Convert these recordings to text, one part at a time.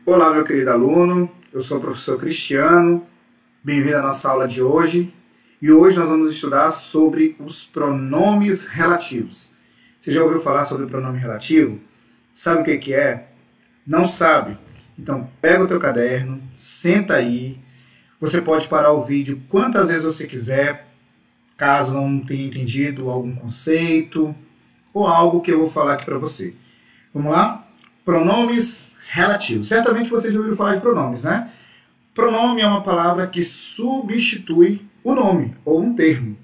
Olá, meu querido aluno, eu sou o professor Cristiano, bem-vindo à nossa aula de hoje. E hoje nós vamos estudar sobre os pronomes relativos. Você já ouviu falar sobre o pronome relativo? Sabe o que é? Não sabe? Então pega o teu caderno, senta aí, você pode parar o vídeo quantas vezes você quiser, caso não tenha entendido algum conceito ou algo que eu vou falar aqui para você. Vamos lá? Pronomes relativos. Certamente vocês já ouviram falar de pronomes, né? Pronome é uma palavra que substitui o nome ou um termo,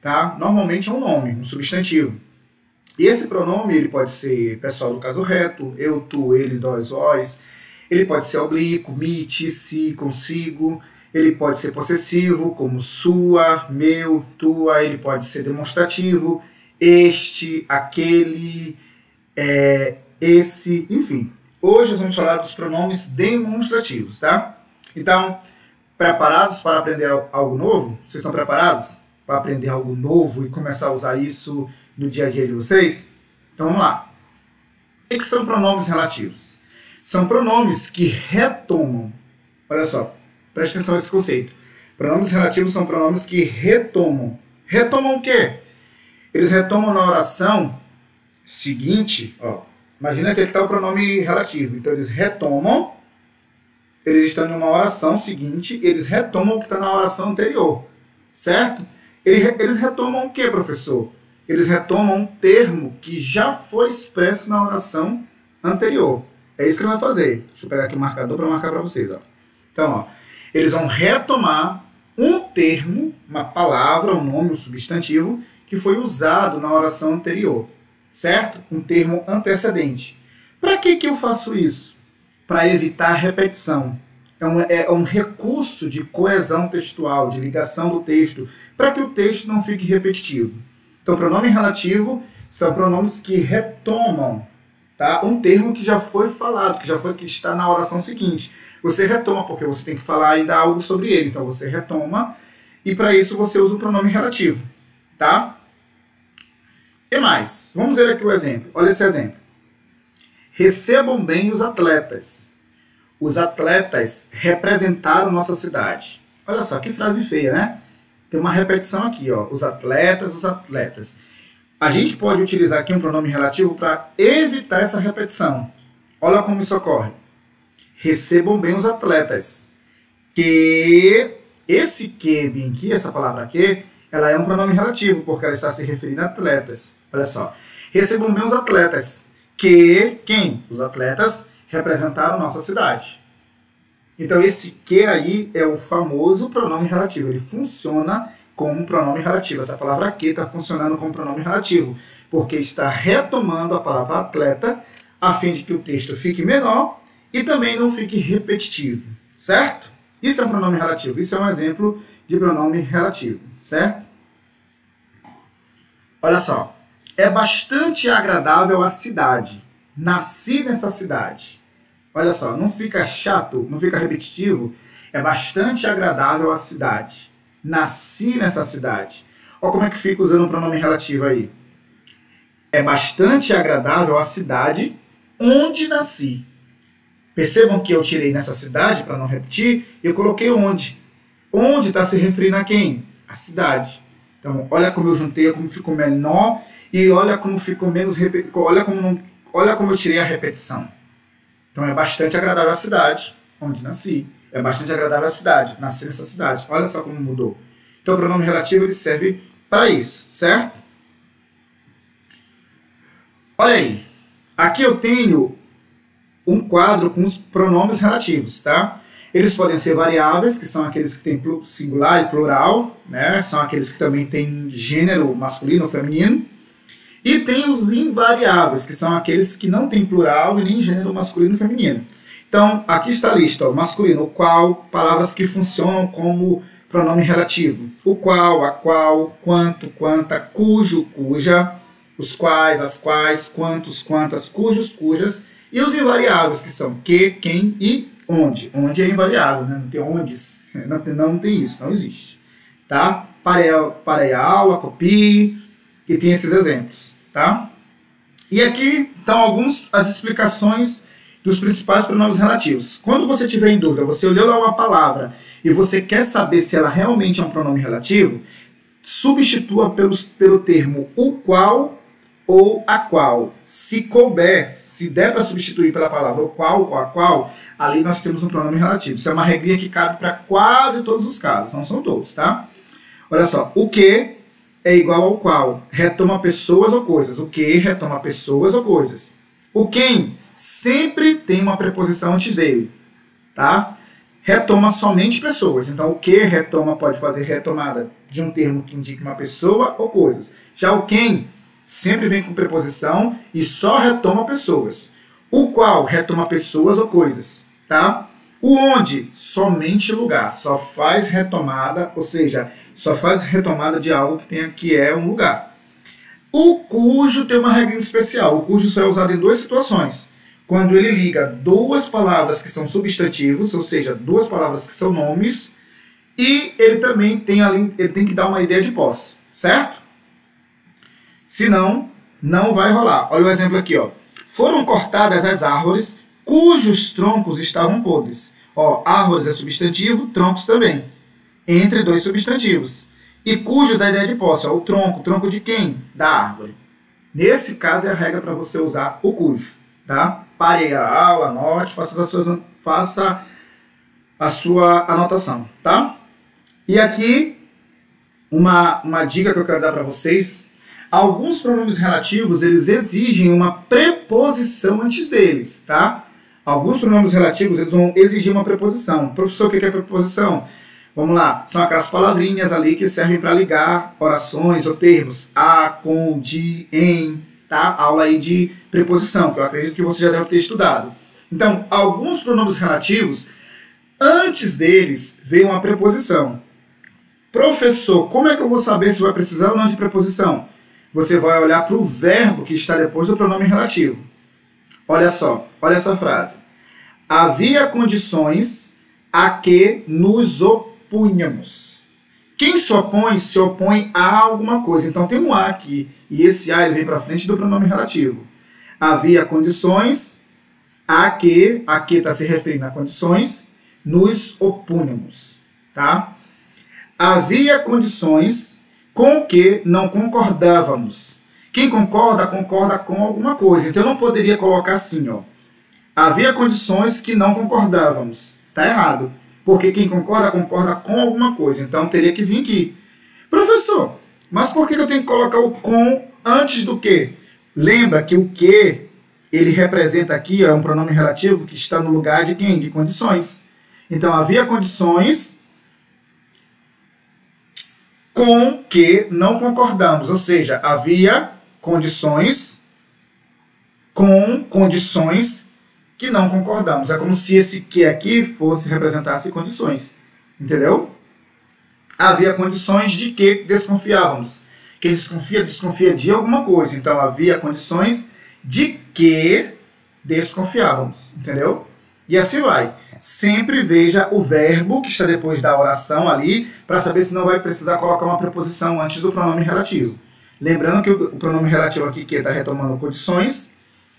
tá? Normalmente é um nome, um substantivo. E esse pronome ele pode ser pessoal do caso reto, eu, tu, eles, nós, vós. Ele pode ser oblíquo, me, ti, si, consigo. Ele pode ser possessivo, como sua, meu, tua. Ele pode ser demonstrativo, este, aquele, esse, enfim. Hoje nós vamos falar dos pronomes demonstrativos, tá? Então, preparados para aprender algo novo? Vocês estão preparados para aprender algo novo e começar a usar isso no dia a dia de vocês? Então vamos lá. O que são pronomes relativos? São pronomes que retomam, olha só, preste atenção nesse conceito. Pronomes relativos são pronomes que retomam. Retomam o quê? Eles retomam na oração seguinte, ó. Imagina que aqui está o pronome relativo. Então, eles retomam, eles estão em uma oração seguinte, eles retomam o que está na oração anterior, certo? Eles retomam o que, professor? Eles retomam um termo que já foi expresso na oração anterior. É isso que ele vai fazer. Deixa eu pegar aqui o marcador para marcar para vocês. Ó. Então, ó, eles vão retomar um termo, uma palavra, um nome, um substantivo, que foi usado na oração anterior. Certo? Um termo antecedente. Para que eu faço isso? Para evitar repetição. É um recurso de coesão textual, de ligação do texto, para que o texto não fique repetitivo. Então, pronome relativo são pronomes que retomam, tá? Um termo que já foi falado, que está na oração seguinte. Você retoma porque você tem que falar e dar algo sobre ele. Então, você retoma e para isso você usa o pronome relativo, tá? O que mais? Vamos ver aqui o exemplo. Olha esse exemplo. Recebam bem os atletas. Os atletas representaram nossa cidade. Olha só, que frase feia, né? Tem uma repetição aqui, ó. Os atletas, os atletas. A gente pode utilizar aqui um pronome relativo para evitar essa repetição. Olha como isso ocorre. Recebam bem os atletas. Que, esse que bem aqui, essa palavra que, ela é um pronome relativo, porque ela está se referindo a atletas. Olha só. Recebam bem os atletas. Que, quem? Os atletas representaram nossa cidade. Então, esse que aí é o famoso pronome relativo. Ele funciona como um pronome relativo. Essa palavra que está funcionando como pronome relativo, porque está retomando a palavra atleta, a fim de que o texto fique menor e também não fique repetitivo. Certo? Isso é um pronome relativo. Isso é um exemplo de pronome relativo. Certo? Olha só. É bastante agradável a cidade. Nasci nessa cidade. Olha só, não fica chato, não fica repetitivo. É bastante agradável a cidade. Nasci nessa cidade. Olha como é que fica usando o pronome relativo aí. É bastante agradável a cidade onde nasci. Percebam que eu tirei nessa cidade, para não repetir, eu coloquei onde. Onde está se referindo a quem? A cidade. Então, olha como eu juntei, como ficou menor e olha como ficou menos olha como eu tirei a repetição. Então, é bastante agradável a cidade onde nasci. É bastante agradável a cidade, nasci nessa cidade. Olha só como mudou. Então, o pronome relativo ele serve para isso, certo? Olha aí. Aqui eu tenho um quadro com os pronomes relativos, tá? Eles podem ser variáveis, que são aqueles que têm singular e plural, né? São aqueles que também têm gênero masculino ou feminino. E tem os invariáveis, que são aqueles que não têm plural e nem gênero masculino e feminino. Então, aqui está a lista, ó, masculino, o qual, palavras que funcionam como pronome relativo. O qual, a qual, quanto, quanta, cujo, cuja, os quais, as quais, quantos, quantas, cujos, cujas. E os invariáveis, que são que, quem e onde. Onde é invariável, né? Não tem ondes, não tem isso, não existe. Tá? Parei a aula, copie, e tem esses exemplos. Tá? E aqui estão as explicações dos principais pronomes relativos. Quando você tiver em dúvida, você olhou lá uma palavra e você quer saber se ela realmente é um pronome relativo, substitua pelo termo o qual ou a qual. Se couber, se der para substituir pela palavra o qual ou a qual, ali nós temos um pronome relativo. Isso é uma regrinha que cabe para quase todos os casos, não são todos, tá? Olha só, o que é igual ao qual, retoma pessoas ou coisas. O que retoma pessoas ou coisas. O quem sempre tem uma preposição antes dele, tá? Retoma somente pessoas. Então, o que retoma pode fazer retomada de um termo que indica uma pessoa ou coisas. Já o quem sempre vem com preposição e só retoma pessoas. O qual retoma pessoas ou coisas, tá? O onde, somente lugar, só faz retomada, ou seja, só faz retomada de algo que é um lugar. O cujo tem uma regra especial. O cujo só é usado em duas situações. Quando ele liga duas palavras que são substantivos, ou seja, duas palavras que são nomes, e ele também tem que dar uma ideia de posse, certo? Senão, não vai rolar. Olha o exemplo aqui, ó. Foram cortadas as árvores cujos troncos estavam podres. Ó, árvores é substantivo, troncos também. Entre dois substantivos. E cujos dá ideia de posse. Ó, o tronco de quem? Da árvore. Nesse caso é a regra para você usar o cujo, tá? Pare a aula, anote, faça a sua anotação, tá? E aqui, uma dica que eu quero dar para vocês. Alguns pronomes relativos, eles exigem uma preposição antes deles, tá? Alguns pronomes relativos, eles vão exigir uma preposição. Professor, o que é preposição? Vamos lá, são aquelas palavrinhas ali que servem para ligar orações ou termos. A, com, de, em, tá? Aula aí de preposição, que eu acredito que você já deve ter estudado. Então, alguns pronomes relativos, antes deles, vem uma preposição. Professor, como é que eu vou saber se vai precisar ou não de preposição? Você vai olhar para o verbo que está depois do pronome relativo. Olha só, olha essa frase. Havia condições a que nos opunhamos. Quem se opõe a alguma coisa. Então tem um a aqui, e esse a ele vem para frente do pronome relativo. Havia condições a que está se referindo a condições, nos opunhamos, tá? Havia condições com que não concordávamos. Quem concorda, concorda com alguma coisa. Então eu não poderia colocar assim, ó. Havia condições que não concordávamos. Tá errado. Porque quem concorda, concorda com alguma coisa. Então teria que vir aqui. Professor, mas por que eu tenho que colocar o com antes do que? Lembra que o que ele representa aqui é um pronome relativo que está no lugar de quem? De condições. Então havia condições com que não concordamos, ou seja, havia condições com condições que não concordamos. É como se esse que aqui fosse representasse condições, entendeu? Havia condições de que desconfiávamos. Quem desconfia, desconfia de alguma coisa. Então, havia condições de que desconfiávamos, entendeu? E assim vai. Sempre veja o verbo que está depois da oração ali, para saber se não vai precisar colocar uma preposição antes do pronome relativo. Lembrando que o pronome relativo aqui que está retomando condições,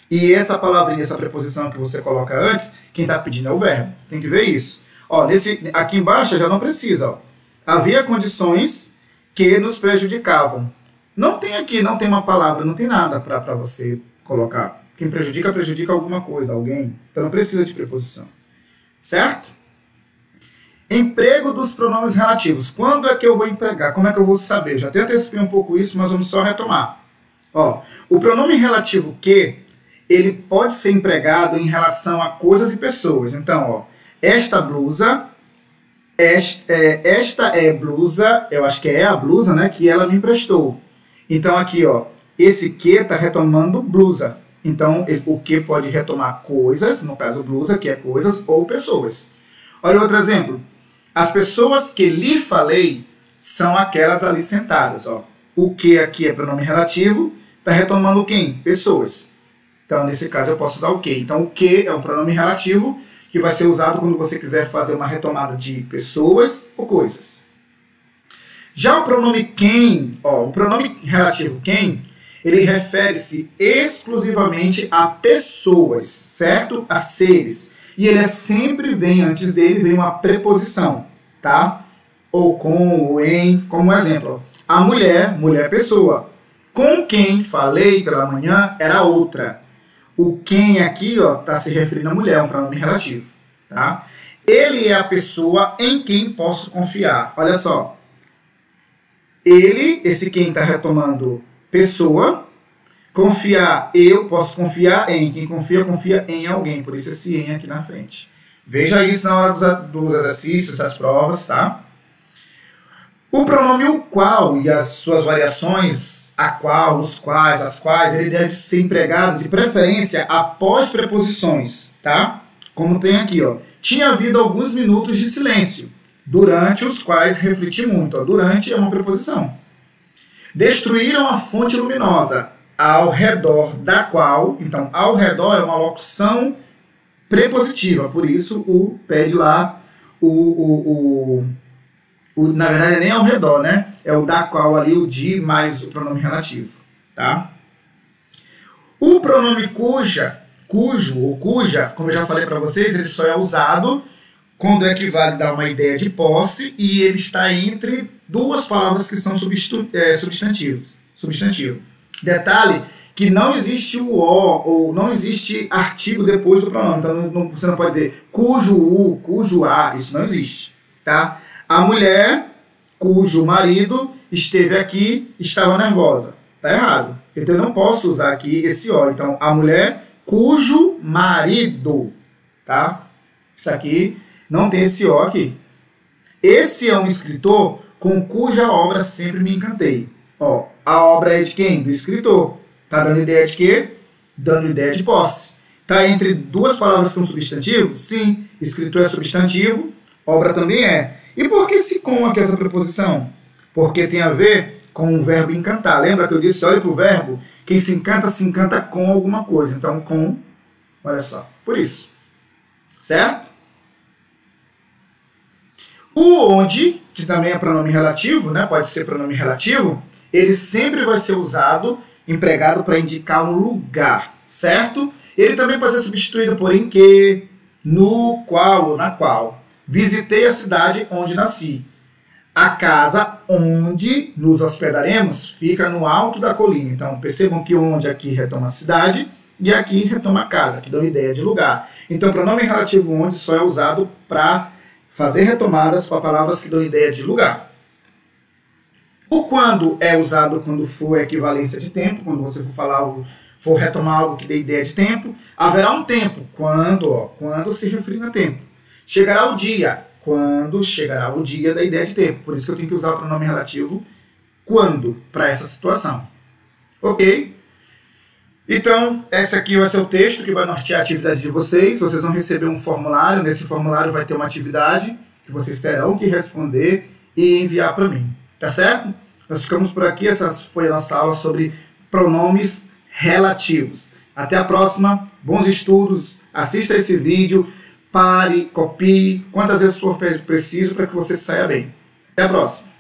e essa palavrinha, essa preposição que você coloca antes, quem está pedindo é o verbo. Tem que ver isso. Ó, aqui embaixo já não precisa. Ó. Havia condições que nos prejudicavam. Não tem aqui, não tem uma palavra, não tem nada para você colocar. Quem prejudica, prejudica alguma coisa, alguém. Então não precisa de preposição. Certo? Emprego dos pronomes relativos. Quando é que eu vou empregar? Como é que eu vou saber? Eu já até antecipei um pouco isso, mas vamos só retomar. Ó, o pronome relativo que, ele pode ser empregado em relação a coisas e pessoas. Então, ó, esta blusa, esta é blusa, eu acho que é a blusa, né, que ela me emprestou. Então, aqui, ó, esse que está retomando blusa. Então, o que pode retomar coisas, no caso blusa, que é coisas, ou pessoas. Olha outro exemplo. As pessoas que lhe falei são aquelas ali sentadas. Ó. O que aqui é pronome relativo, está retomando quem? Pessoas. Então, nesse caso, eu posso usar o que. Então, o que é um pronome relativo que vai ser usado quando você quiser fazer uma retomada de pessoas ou coisas. Já o pronome quem, ó, o pronome relativo quem, ele refere-se exclusivamente a pessoas, certo? A seres. E ele sempre vem, antes dele, vem uma preposição, tá? Ou com, ou em, como exemplo. A mulher, mulher pessoa. Com quem falei pela manhã era outra. O quem aqui está se referindo à mulher, um pronome relativo, tá? Ele é a pessoa em quem posso confiar. Olha só. Ele, esse quem está retomando pessoa. Confiar, eu posso confiar em. Quem confia, confia em alguém. Por isso esse em aqui na frente. Veja isso na hora dos exercícios, das provas, tá? O pronome o qual e as suas variações, a qual, os quais, as quais, ele deve ser empregado de preferência após preposições, tá? Como tem aqui, ó. Tinha havido alguns minutos de silêncio, durante os quais refleti muito. Ó. Durante é uma preposição. Destruíram a fonte luminosa, ao redor da qual, então, ao redor é uma locução prepositiva, por isso o pede lá na verdade nem ao redor, né? É o da qual ali, o de mais o pronome relativo, tá? O pronome cuja, cujo ou cuja, como eu já falei para vocês, ele só é usado quando equivale a dar uma ideia de posse e ele está entre duas palavras que são substantivo. Detalhe que não existe o o ou não existe artigo depois do pronome. Então você não pode dizer cujo o, cujo a, isso não existe, tá? A mulher cujo marido esteve aqui estava nervosa. Tá errado. Então eu não posso usar aqui esse o. Então a mulher cujo marido, tá? Isso aqui não tem esse o aqui. Esse é um escritor com cuja obra sempre me encantei. Ó, a obra é de quem? Do escritor. Tá dando ideia de quê? Dando ideia de posse. Tá entre duas palavras que são substantivos? Sim. Escritor é substantivo, obra também é. E por que esse com aqui, essa preposição? Porque tem a ver com o verbo encantar. Lembra que eu disse, olha para o verbo, quem se encanta com alguma coisa. Então, com, olha só, por isso. Certo? O onde, que também é pronome relativo, né? Pode ser pronome relativo, ele sempre vai ser usado, empregado para indicar um lugar, certo? Ele também pode ser substituído por em que, no qual ou na qual. Visitei a cidade onde nasci. A casa onde nos hospedaremos fica no alto da colina. Então, percebam que onde aqui retoma a cidade e aqui retoma a casa, que dá uma ideia de lugar. Então, pronome relativo onde só é usado para fazer retomadas para palavras que dão ideia de lugar. O quando é usado quando for equivalência de tempo, quando você for retomar algo que dê ideia de tempo. Haverá um tempo, quando se refere a tempo. Chegará o dia, quando chegará o dia da ideia de tempo. Por isso que eu tenho que usar o pronome relativo quando para essa situação. Ok? Então, esse aqui vai ser o texto que vai nortear a atividade de vocês. Vocês vão receber um formulário. Nesse formulário vai ter uma atividade que vocês terão que responder e enviar para mim. Tá certo? Nós ficamos por aqui. Essa foi a nossa aula sobre pronomes relativos. Até a próxima. Bons estudos. Assista esse vídeo. Pare, copie, quantas vezes for preciso para que você saia bem. Até a próxima.